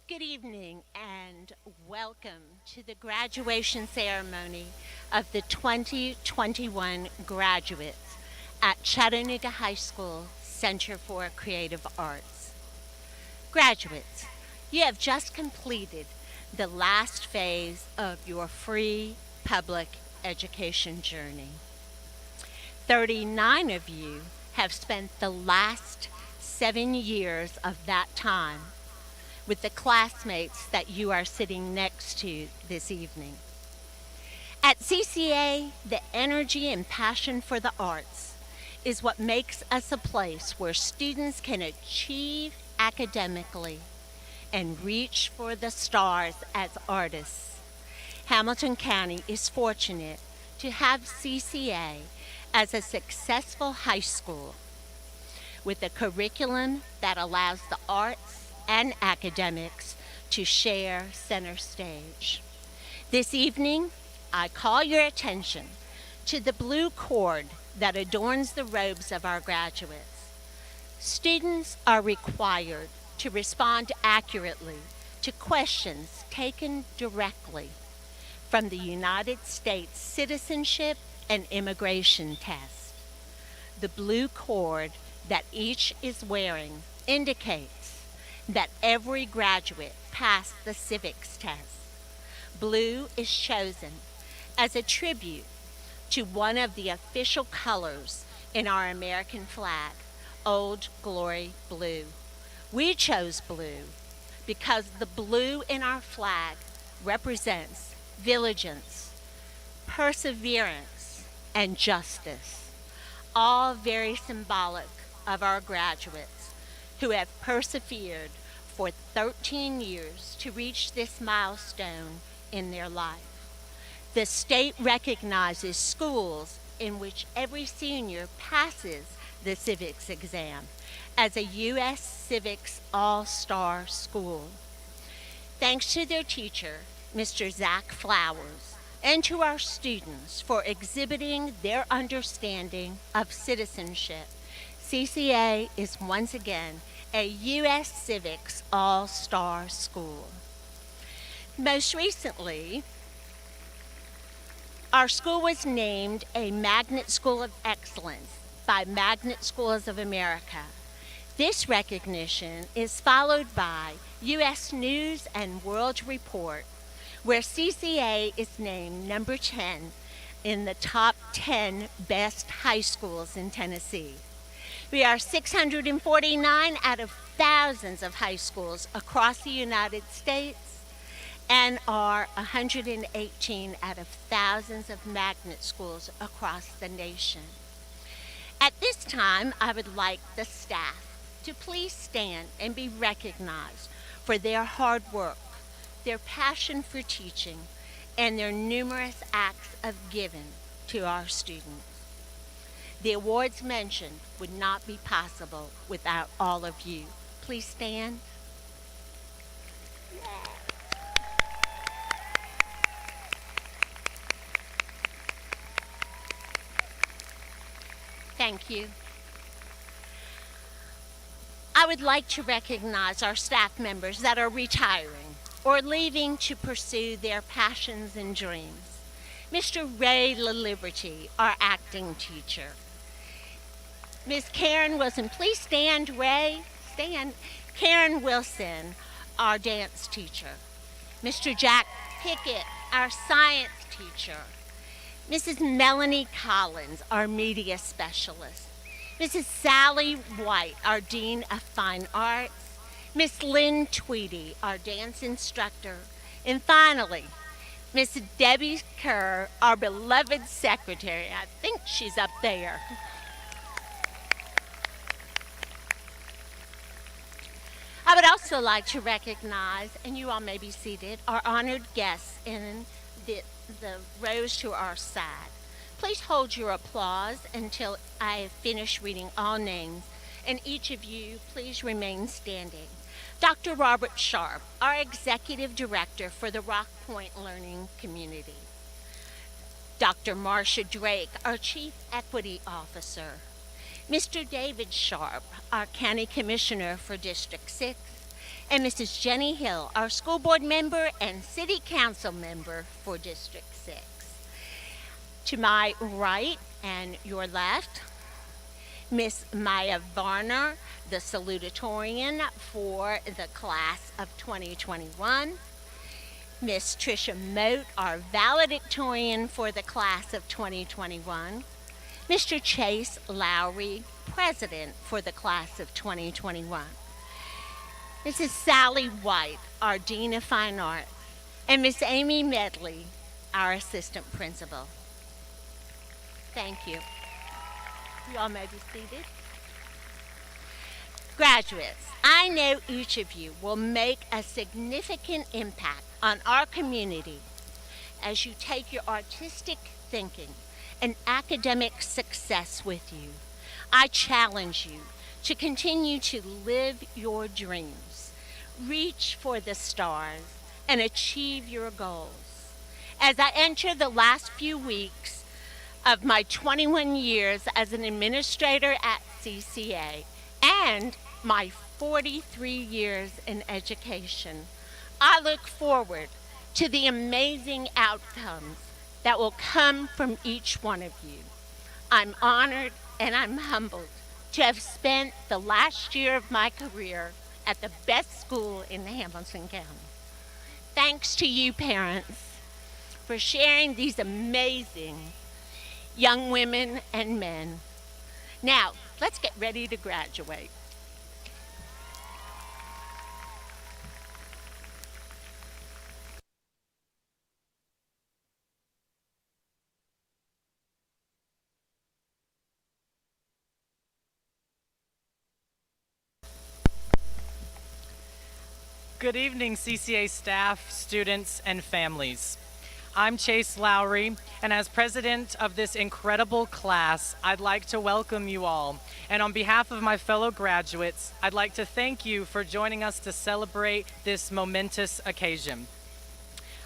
Good evening and welcome to the graduation ceremony of the 2021 graduates at Chattanooga High School Center for Creative Arts. Graduates, you have just completed the last phase of your free public education journey. 39 of you have spent the last 7 years of that time with the classmates that you are sitting next to this evening. At CCA, the energy and passion for the arts is what makes us a place where students can achieve academically and reach for the stars as artists. Hamilton County is fortunate to have CCA as a successful high school with a curriculum that allows the arts and academics to share center stage. This evening, I call your attention to the blue cord that adorns the robes of our graduates. Students are required to respond accurately to questions taken directly from the United States Citizenship and Immigration Test. The blue cord that each is wearing indicates that every graduate passed the civics test. Blue is chosen as a tribute to one of the official colors in our American flag, Old Glory Blue. We chose blue because the blue in our flag represents diligence, perseverance, and justice, all very symbolic of our graduates who have persevered for 13 years to reach this milestone in their life. The state recognizes schools in which every senior passes the civics exam as a U.S. Civics All-Star School. Thanks to their teacher, Mr. Zach Flowers, and to our students for exhibiting their understanding of citizenship, CCA is once again a U.S. Civics All-Star School. Most recently, our school was named a Magnet School of Excellence by Magnet Schools of America. This recognition is followed by U.S. News and World Report, where CCA is named number 10 in the top 10 best high schools in Tennessee. We are 649 out of thousands of high schools across the United States and are 118 out of thousands of magnet schools across the nation. At this time, I would like the staff to please stand and be recognized for their hard work, their passion for teaching, and their numerous acts of giving to our students. The awards mentioned would not be possible without all of you. Please stand. Thank you. I would like to recognize our staff members that are retiring or leaving to pursue their passions and dreams. Mr. Ray LaLiberty, our acting teacher. Ms. Karen Wilson, please stand, Ray, stand. Karen Wilson, our dance teacher. Mr. Jack Pickett, our science teacher. Mrs. Melanie Collins, our media specialist. Mrs. Sally White, our Dean of Fine Arts. Miss Lynn Tweedy, our dance instructor. And finally, Miss Debbie Kerr, our beloved secretary. I think she's up there. I would also like to recognize, and you all may be seated, our honored guests in the rows to our side. Please hold your applause until I have finished reading all names, and each of you please remain standing. Dr. Robert Sharp, our Executive Director for the Rock Point Learning Community. Dr. Marcia Drake, our Chief Equity Officer. Mr. David Sharp, our County Commissioner for District 6, and Mrs. Jenny Hill, our school board member and city council member for District 6. To my right and your left, Miss Maya Varner, the Salutatorian for the class of 2021. Miss Tricia Moat, our Valedictorian for the class of 2021. Mr. Chase Lowry, President for the class of 2021. Mrs. Sally White, our Dean of Fine Arts. And Miss Amy Medley, our Assistant Principal. Thank you. You all may be seated. Graduates, I know each of you will make a significant impact on our community as you take your artistic thinking and academic success with you. I challenge you to continue to live your dreams, reach for the stars, and achieve your goals. As I enter the last few weeks of my 21 years as an administrator at CCA and my 43 years in education, I look forward to the amazing outcomes that will come from each one of you. I'm honored and I'm humbled to have spent the last year of my career at the best school in Hamilton County. Thanks to you, parents, for sharing these amazing young women and men. Now, let's get ready to graduate. Good evening, CCA staff, students, and families. I'm Chase Lowry, and as president of this incredible class, I'd like to welcome you all. And on behalf of my fellow graduates, I'd like to thank you for joining us to celebrate this momentous occasion.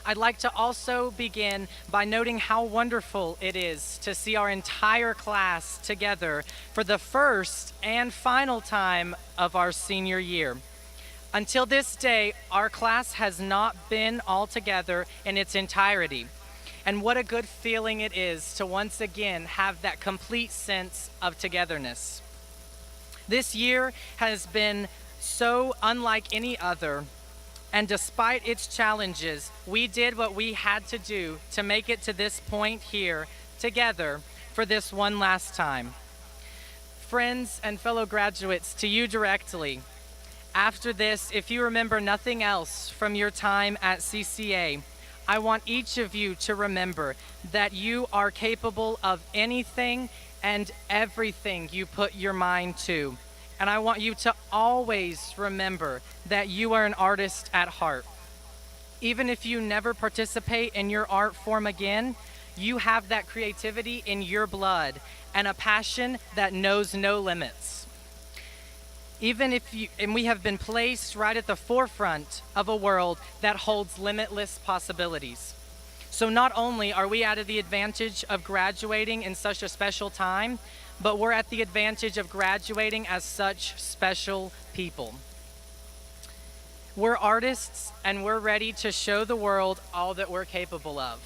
I'd like to also begin by noting how wonderful it is to see our entire class together for the first and final time of our senior year. Until this day, our class has not been all together in its entirety. And what a good feeling it is to once again have that complete sense of togetherness. This year has been so unlike any other, and despite its challenges, we did what we had to do to make it to this point here together for this one last time. Friends and fellow graduates, to you directly, after this, if you remember nothing else from your time at CCA, I want each of you to remember that you are capable of anything and everything you put your mind to. And I want you to always remember that you are an artist at heart. Even if you never participate in your art form again, you have that creativity in your blood and a passion that knows no limits. And we have been placed right at the forefront of a world that holds limitless possibilities. So not only are we at the advantage of graduating in such a special time, but we're at the advantage of graduating as such special people. We're artists, and we're ready to show the world all that we're capable of.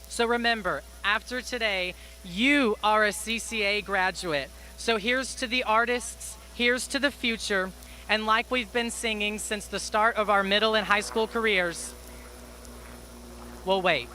So remember, after today, you are a CCA graduate. So here's to the artists, here's to the future, and like we've been singing since the start of our middle and high school careers, we'll wait.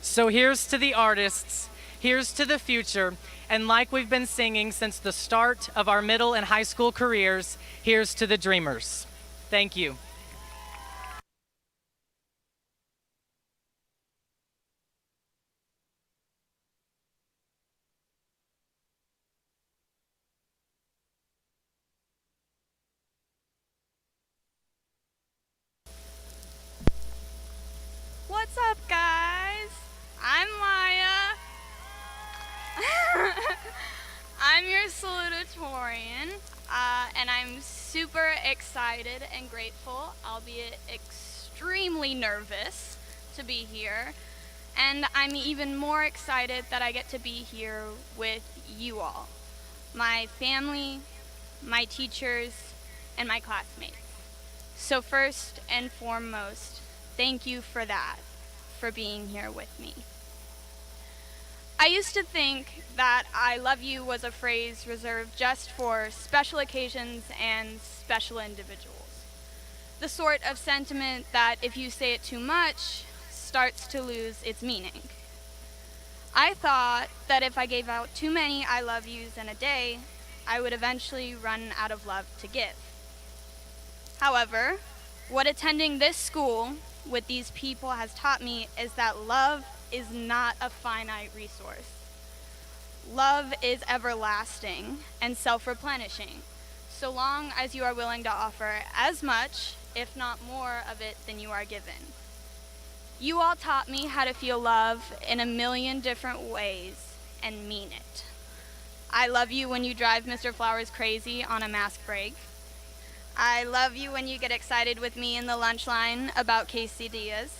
So here's to the artists, here's to the future, and like we've been singing since the start of our middle and high school careers, here's to the dreamers. Thank you. What's up, guys? I'm Maya. I'm your salutatorian, and I'm super excited and grateful, albeit extremely nervous, to be here. And I'm even more excited that I get to be here with you all, my family, my teachers, and my classmates. So first and foremost, thank you for that, for being here with me. I used to think that I love you was a phrase reserved just for special occasions and special individuals. The sort of sentiment that if you say it too much, starts to lose its meaning. I thought that if I gave out too many I love yous in a day, I would eventually run out of love to give. However, what attending this school with these people has taught me is that love is not a finite resource. Love is everlasting and self-replenishing, so long as you are willing to offer as much, if not more, of it than you are given. You all taught me how to feel love in a million different ways and mean it. I love you when you drive Mr. Flowers crazy on a mask break. I love you when you get excited with me in the lunch line about quesadillas.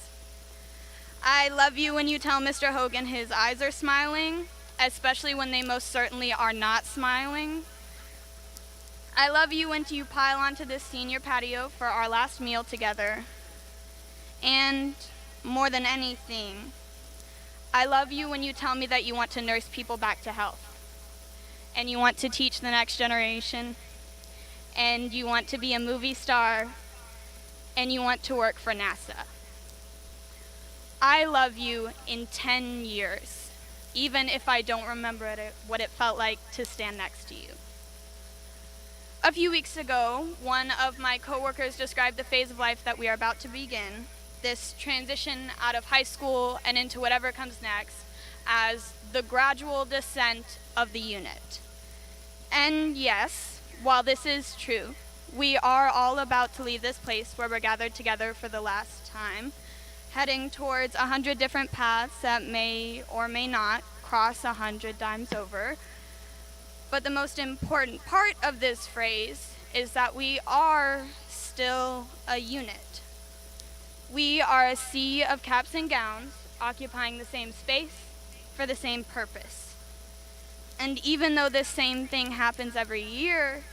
I love you when you tell Mr. Hogan his eyes are smiling, especially when they most certainly are not smiling. I love you when you pile onto this senior patio for our last meal together. And more than anything, I love you when you tell me that you want to nurse people back to health, and you want to teach the next generation, and you want to be a movie star, and you want to work for NASA. I love you in 10 years, even if I don't remember what it felt like to stand next to you. A few weeks ago, one of my coworkers described the phase of life that we are about to begin, this transition out of high school and into whatever comes next, as the gradual descent of the unit. And yes, while this is true, we are all about to leave this place where we're gathered together for the last time, heading towards 100 different paths that may or may not cross 100 times over. But the most important part of this phrase is that we are still a unit. We are a sea of caps and gowns occupying the same space for the same purpose. And even though this same thing happens every year,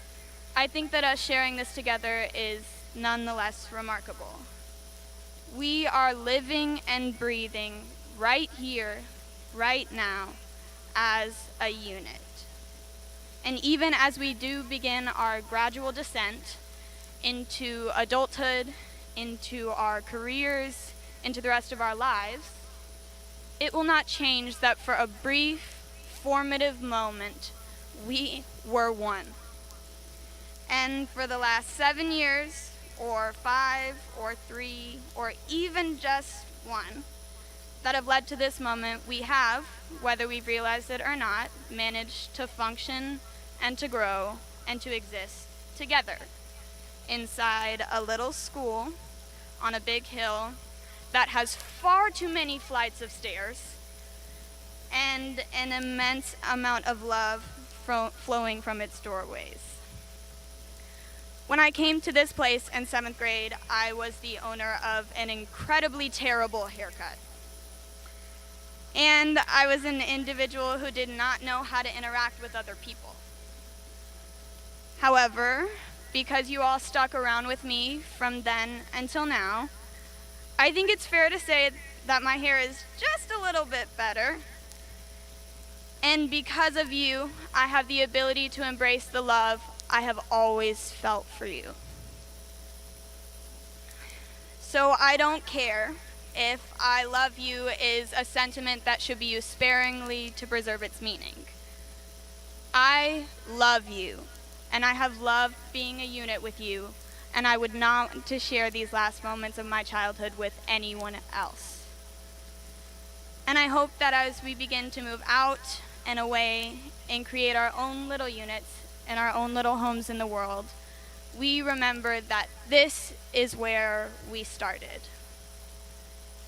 I think that us sharing this together is nonetheless remarkable. We are living and breathing right here, right now, as a unit. And even as we do begin our gradual descent into adulthood, into our careers, into the rest of our lives, it will not change that for a brief, formative moment, we were one. And for the last 7 years, or 5, or 3, or even just 1, that have led to this moment, we have, whether we've realized it or not, managed to function and to grow and to exist together inside a little school on a big hill that has far too many flights of stairs and an immense amount of love flowing from its doorways. When I came to this place in 7th grade, I was the owner of an incredibly terrible haircut. And I was an individual who did not know how to interact with other people. However, because you all stuck around with me from then until now, I think it's fair to say that my hair is just a little bit better. And because of you, I have the ability to embrace the love I have always felt for you. So I don't care if I love you is a sentiment that should be used sparingly to preserve its meaning. I love you, and I have loved being a unit with you, and I would not want to share these last moments of my childhood with anyone else. And I hope that as we begin to move out and away and create our own little units and our own little homes in the world, we remember that this is where we started.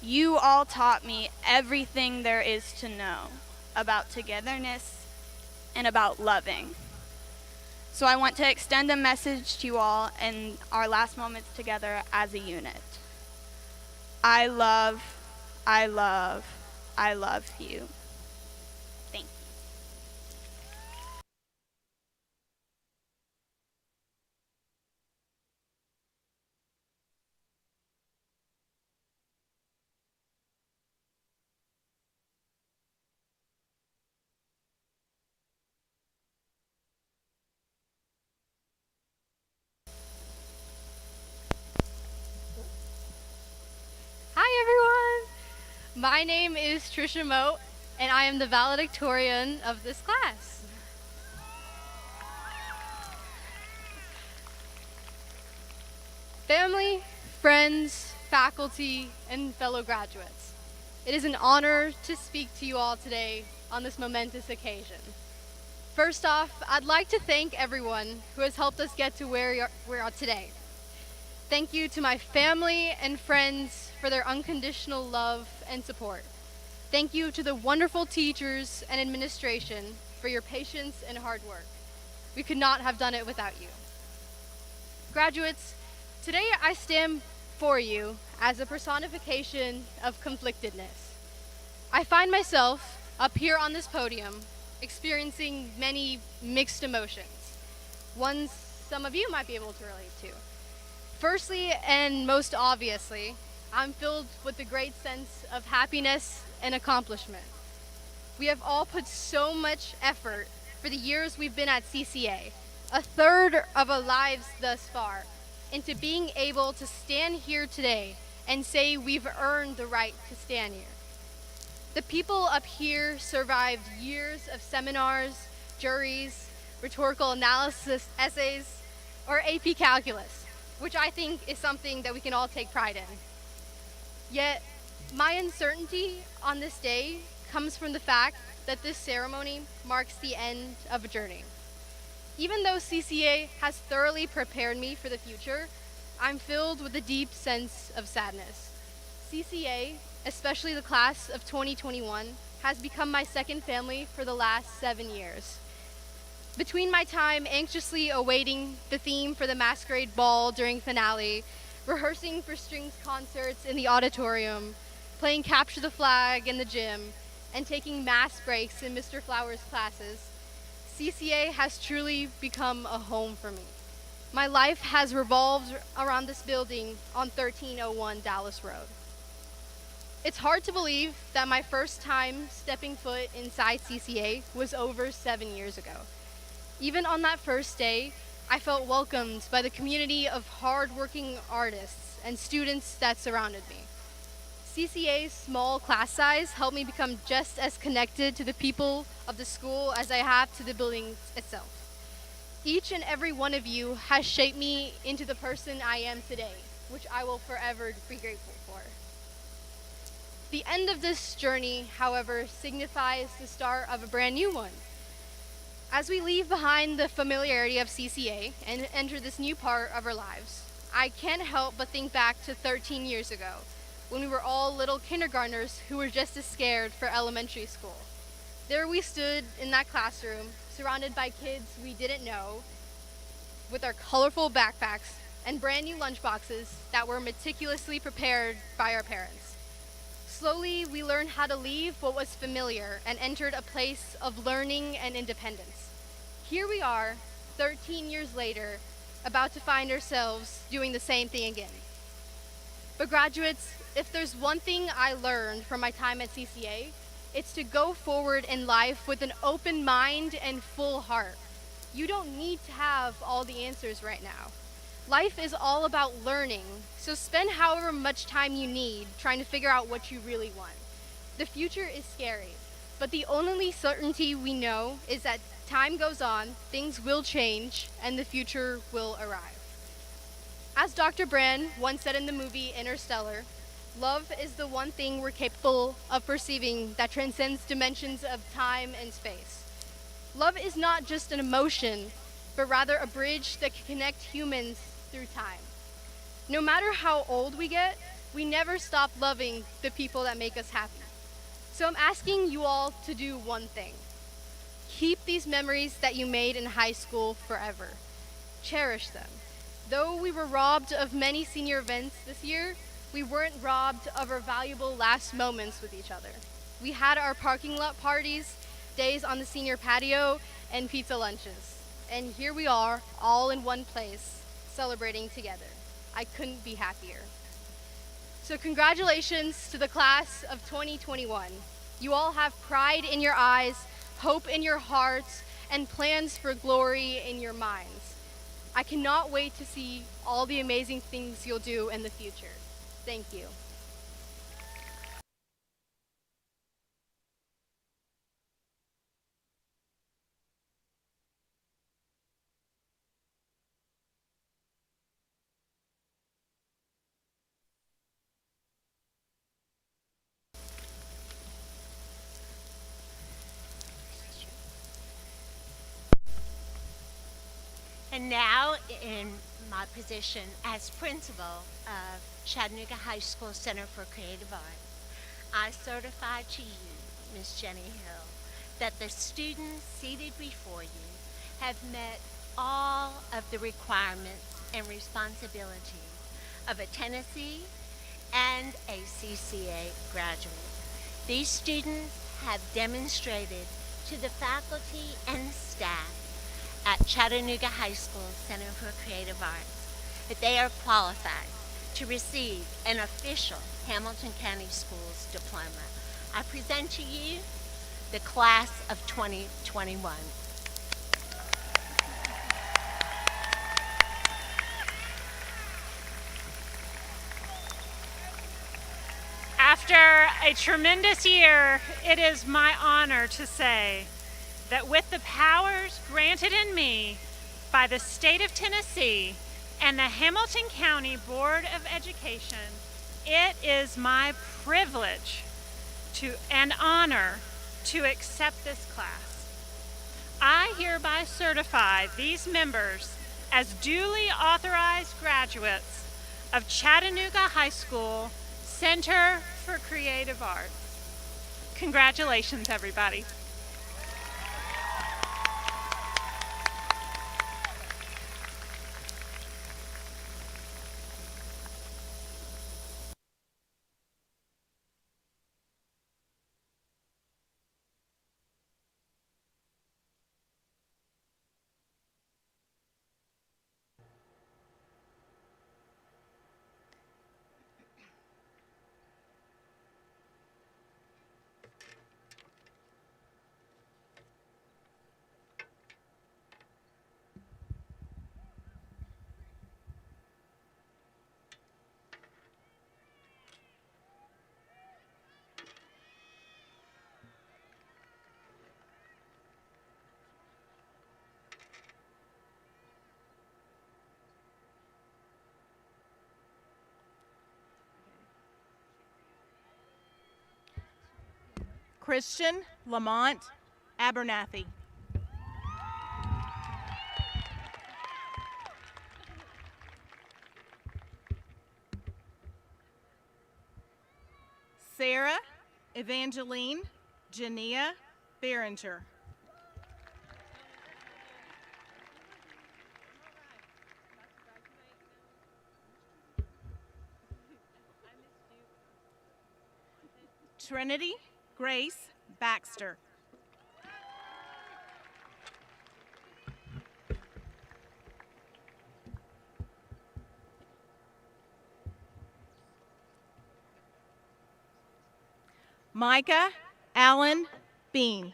You all taught me everything there is to know about togetherness and about loving. So I want to extend a message to you all in our last moments together as a unit. I love, I love, I love you. Thank you. Hi everyone! My name is Trisha Moat, and I am the valedictorian of this class. Family, friends, faculty, and fellow graduates, it is an honor to speak to you all today on this momentous occasion. First off, I'd like to thank everyone who has helped us get to where we are today. Thank you to my family and friends for their unconditional love and support. Thank you to the wonderful teachers and administration for your patience and hard work. We could not have done it without you. Graduates, today I stand for you as a personification of conflictedness. I find myself up here on this podium experiencing many mixed emotions, ones some of you might be able to relate to. Firstly, and most obviously, I'm filled with a great sense of happiness and accomplishment. We have all put so much effort for the years we've been at CCA, a third of our lives thus far, into being able to stand here today and say we've earned the right to stand here. The people up here survived years of seminars, juries, rhetorical analysis essays, or AP calculus, which I think is something that we can all take pride in. Yet, my uncertainty on this day comes from the fact that this ceremony marks the end of a journey. Even though CCA has thoroughly prepared me for the future, I'm filled with a deep sense of sadness. CCA, especially the class of 2021, has become my second family for the last 7 years. Between my time anxiously awaiting the theme for the masquerade ball during finale, rehearsing for strings concerts in the auditorium, playing capture the flag in the gym, and taking mass breaks in Mr. Flowers' classes, CCA has truly become a home for me. My life has revolved around this building on 1301 Dallas Road. It's hard to believe that my first time stepping foot inside CCA was over 7 years ago. Even on that first day, I felt welcomed by the community of hard-working artists and students that surrounded me. CCA's small class size helped me become just as connected to the people of the school as I have to the building itself. Each and every one of you has shaped me into the person I am today, which I will forever be grateful for. The end of this journey, however, signifies the start of a brand new one. As we leave behind the familiarity of CCA and enter this new part of our lives, I can't help but think back to 13 years ago, when we were all little kindergartners who were just as scared for elementary school. There we stood in that classroom, surrounded by kids we didn't know, with our colorful backpacks and brand new lunchboxes that were meticulously prepared by our parents. Slowly, we learned how to leave what was familiar and entered a place of learning and independence. Here we are, 13 years later, about to find ourselves doing the same thing again. But graduates, if there's one thing I learned from my time at CCA, it's to go forward in life with an open mind and full heart. You don't need to have all the answers right now. Life is all about learning, so spend however much time you need trying to figure out what you really want. The future is scary, but the only certainty we know is that time goes on, things will change, and the future will arrive. As Dr. Brand once said in the movie Interstellar, love is the one thing we're capable of perceiving that transcends dimensions of time and space. Love is not just an emotion, but rather a bridge that can connect humans through time. No matter how old we get, we never stop loving the people that make us happy. So I'm asking you all to do one thing. Keep these memories that you made in high school forever. Cherish them. Though we were robbed of many senior events this year, we weren't robbed of our valuable last moments with each other. We had our parking lot parties, days on the senior patio, and pizza lunches. And here we are, all in one place, celebrating together. I couldn't be happier. So congratulations to the class of 2021. You all have pride in your eyes, hope in your hearts, and plans for glory in your minds. I cannot wait to see all the amazing things you'll do in the future. Thank you. And now, in my position as principal of Chattanooga High School Center for Creative Arts, I certify to you, Ms. Jenny Hill, that the students seated before you have met all of the requirements and responsibilities of a Tennessee and a CCA graduate. These students have demonstrated to the faculty and staff at Chattanooga High School Center for Creative Arts that they are qualified to receive an official Hamilton County Schools diploma. I present to you the class of 2021. After a tremendous year, it is my honor to say that with the powers granted in me by the state of Tennessee and the Hamilton County Board of Education, it is my privilege and honor to accept this class. I hereby certify these members as duly authorized graduates of Chattanooga High School Center for Creative Arts. Congratulations, everybody. Christian Lamont Abernathy. Sarah Evangeline Jania Behringer. Trinity Grace Baxter. Micah Allen Bean.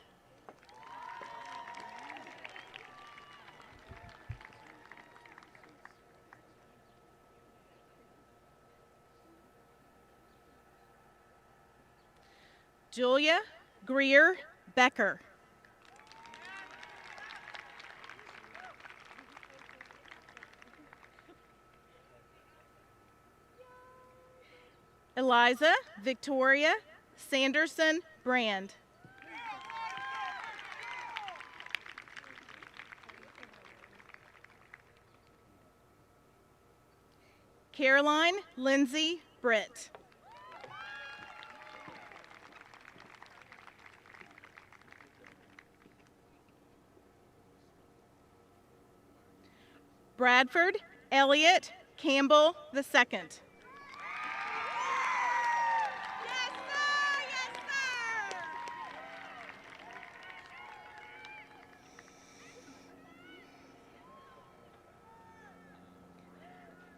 Julia Greer Becker. Eliza Victoria Sanderson Brand. Caroline Lindsay Britt. Bradford Elliott Campbell II.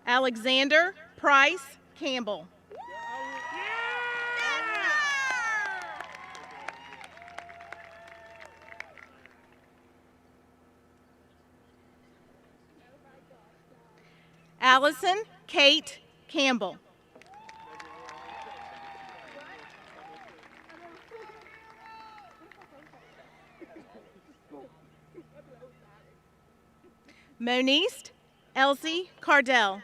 Alexander Price Campbell. Allison Kate Campbell. Monique Elsie Cardell.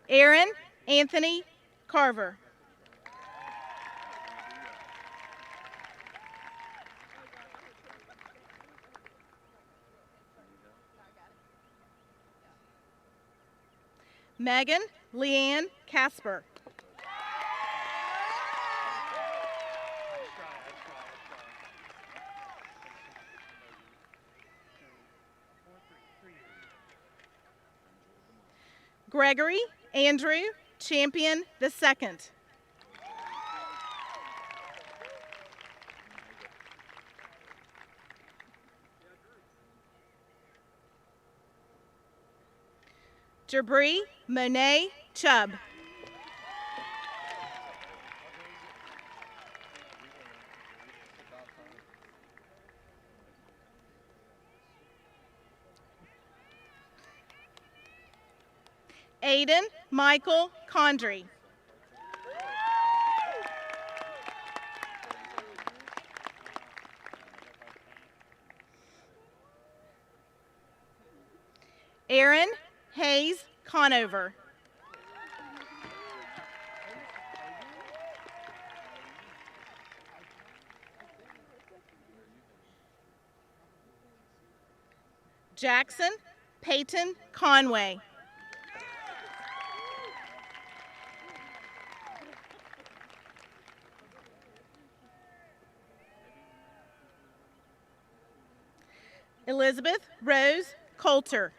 Aaron Anthony Carver. Megan Leanne Casper. Gregory Andrew Champion II. Jabri Monet Chubb. Aiden Michael Condry. Aaron Hayes Conover. Jackson Peyton Conway. Elizabeth Rose Coulter.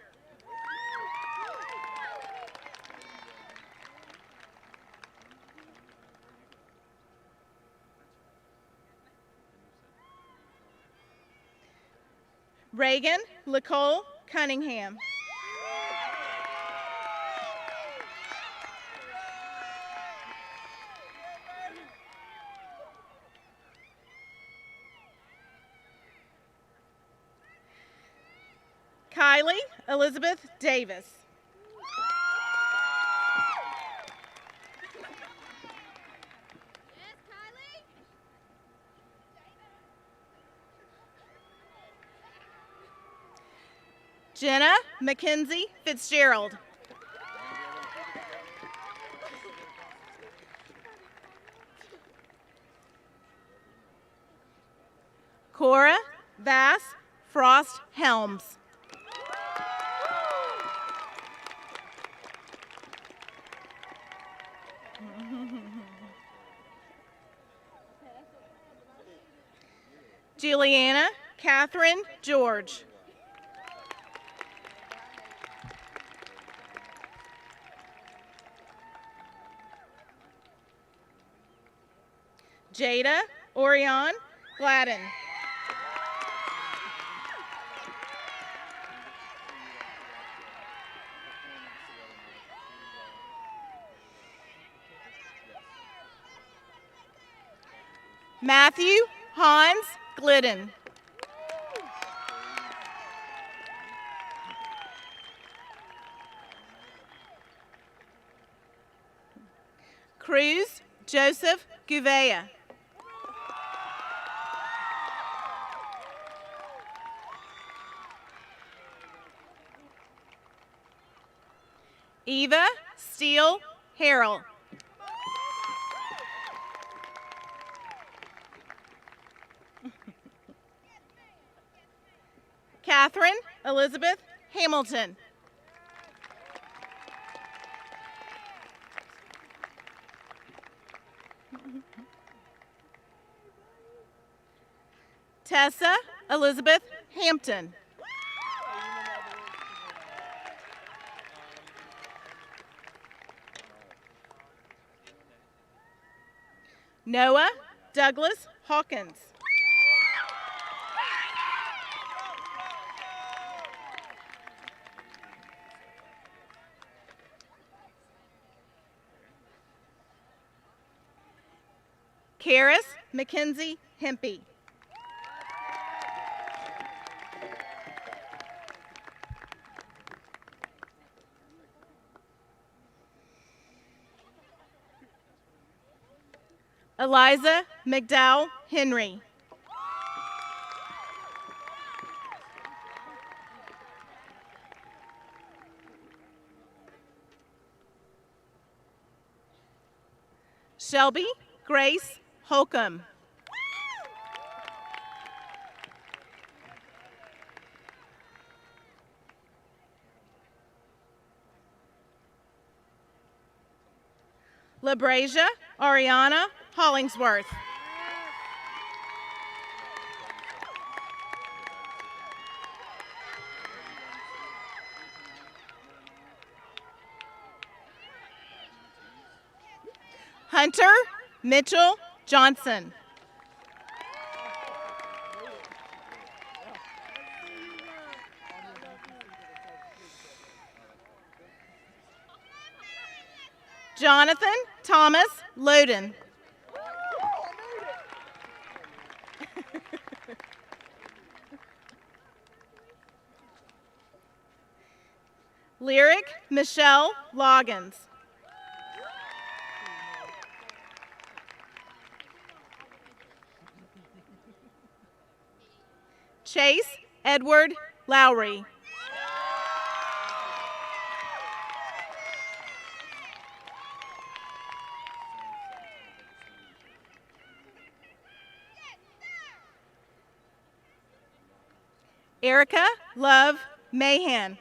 Reagan Nicole Cunningham. Kylie Elizabeth Davis. Jenna Mackenzie Fitzgerald. Cora Vass Frost Helms. Juliana Catherine George. Jada Orion Gladden. Matthew Hans Glidden. Cruz Joseph Gouveia. Eva Steele Harrell. Catherine Elizabeth Hamilton. Tessa Elizabeth Hampton. Noah Douglas Hawkins. Karis Mackenzie Hempy. Eliza McDowell Henry. Shelby Grace Holcomb. LaBrasia Ariana Hollingsworth. Hunter Mitchell Johnson. Jonathan Thomas Loden. Lyric Michelle Loggins. Chase Edward Lowry. Erica Love Mahan.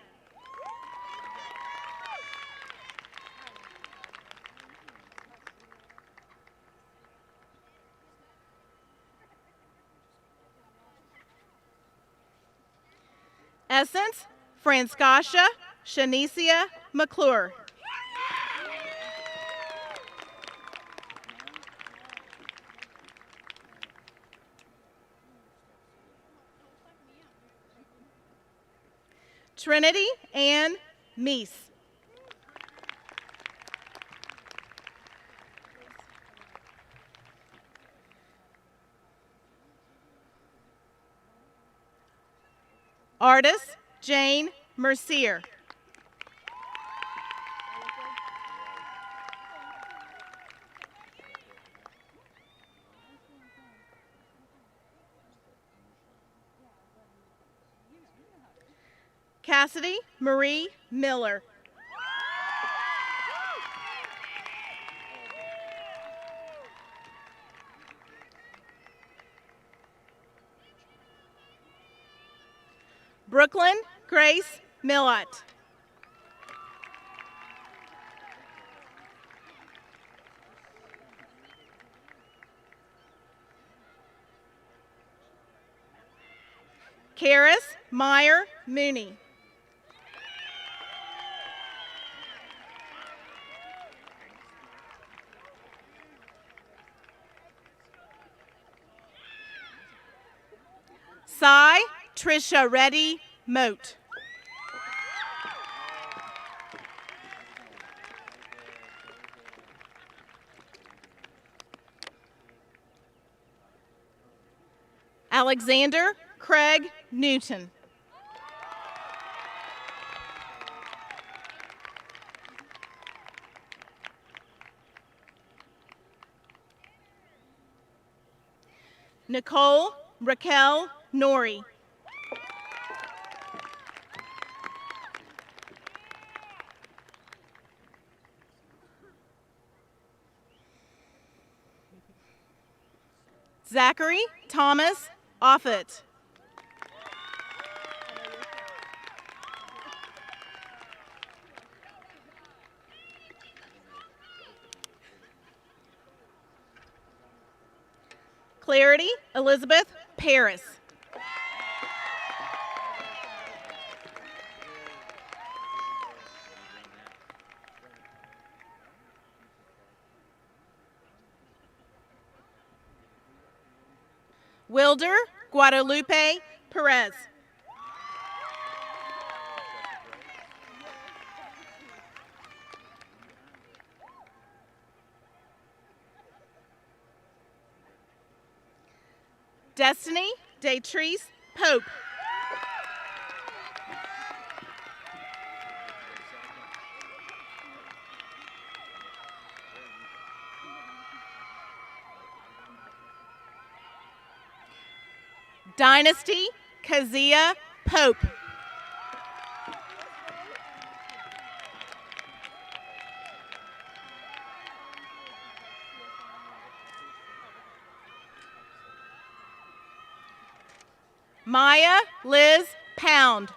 Essence Francisca Shanicia McClure. Trinity Ann Meese. Artist Jane Mercier. Cassidy Marie Miller. Brooklyn Grace Millott. Karis Meyer Mooney. Cy Trisha Reddy Moat. Alexander Craig Newton. Nicole Raquel Norrie. Zachary Thomas Offit. Clarity Elizabeth Paris. Wilder Guadalupe Perez. Destiny Datrice Pope. Dynasty Kazia Pope. Maya Liz Pound.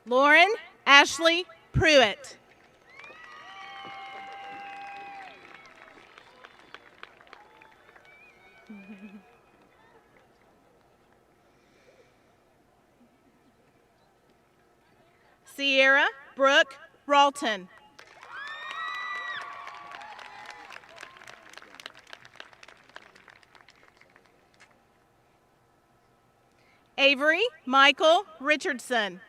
Lauren Ashley Pruitt. Sierra Brooke Ralton. Avery Michael Richardson.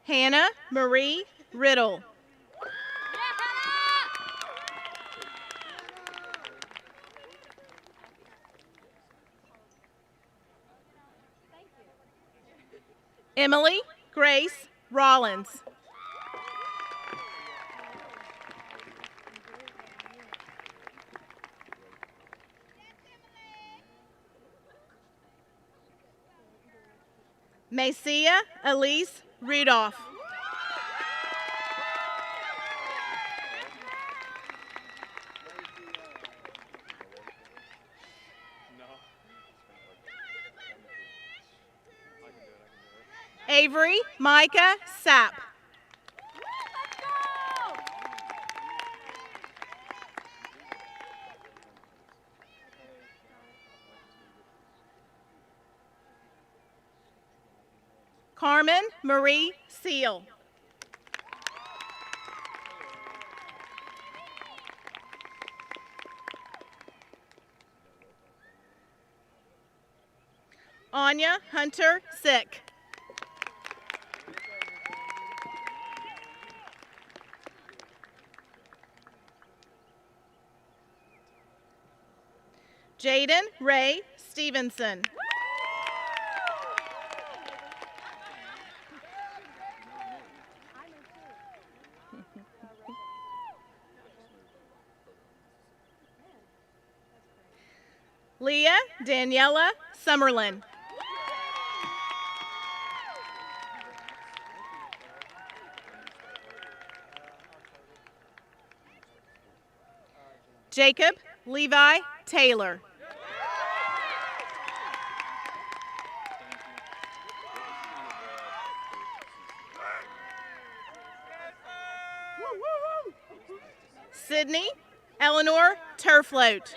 Hannah Marie Riddle. Emily Grace Rollins. Macia Elise Rudolph. Avery Micah Sapp. Carmen Marie Seal. Anya Hunter Sick. Jaden Ray Stevenson. Leah Daniela Summerlin. Jacob Levi Taylor. Sydney Eleanor Turfloat.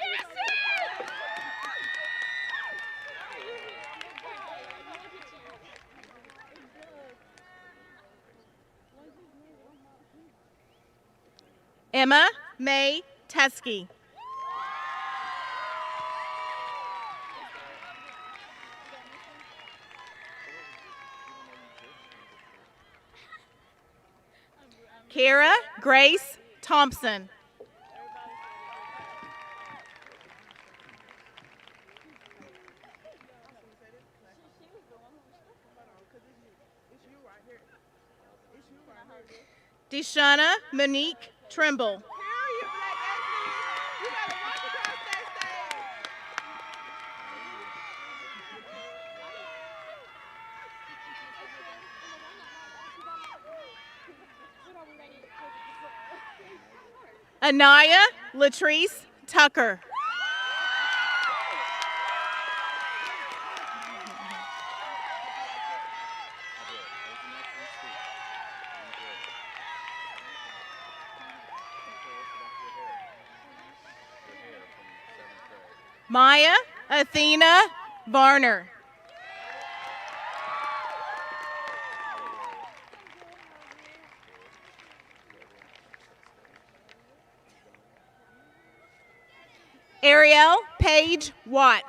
Emma May Teskey. Kara Grace Thompson. Deshana Monique Trimble. Anaya Latrice Tucker. Maya Athena Varner. Ariel Paige Watts.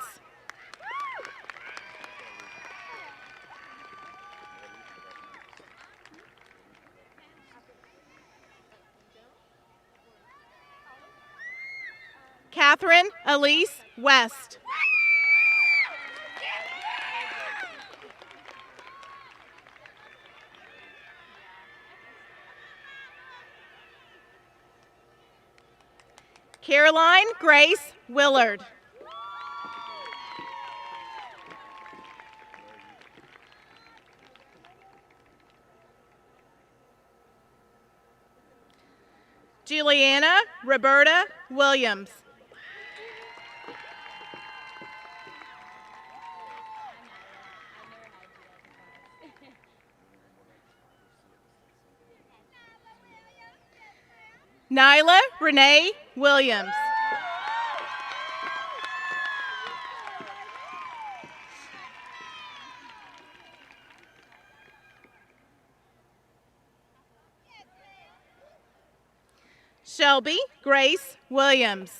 Catherine Elise West. Caroline Grace Willard. Juliana Roberta Williams. Nyla Renee Williams. Shelby Grace Williams.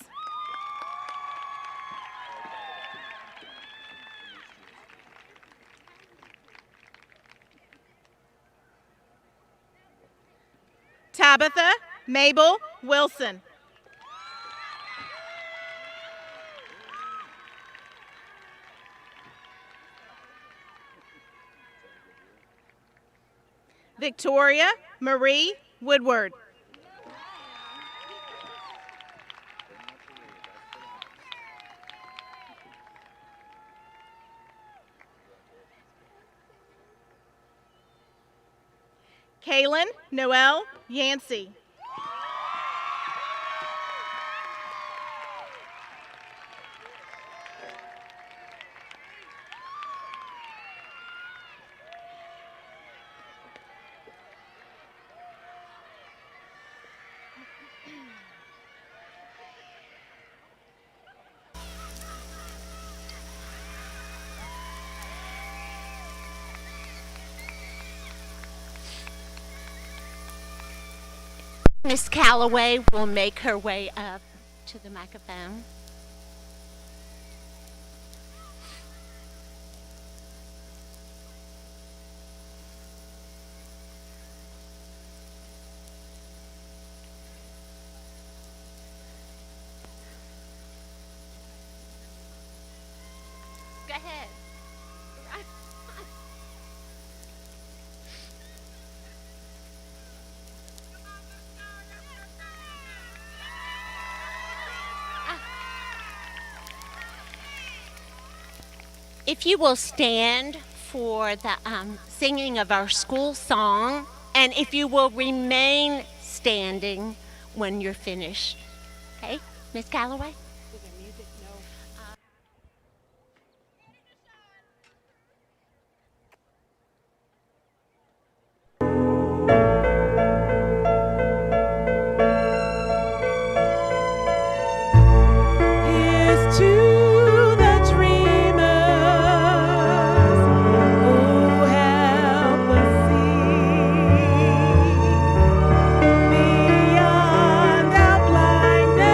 Tabitha Mabel Wilson. Victoria Marie Woodward. Kaylin Noel Yancey. Miss Calloway will make her way up to the microphone. Go ahead. If you will stand for the singing of our school song, and if you will remain standing when you're finished. Okay, Miss Calloway? Here's to the dreamers who help us see beyond our blindness.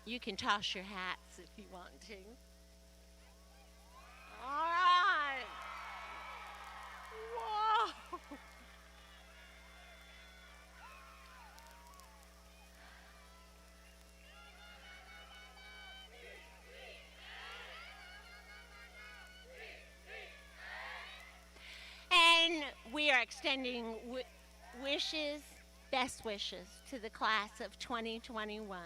You can toss your hats if you want to. All right. Whoa. And we are extending wishes, best wishes to the class of 2021.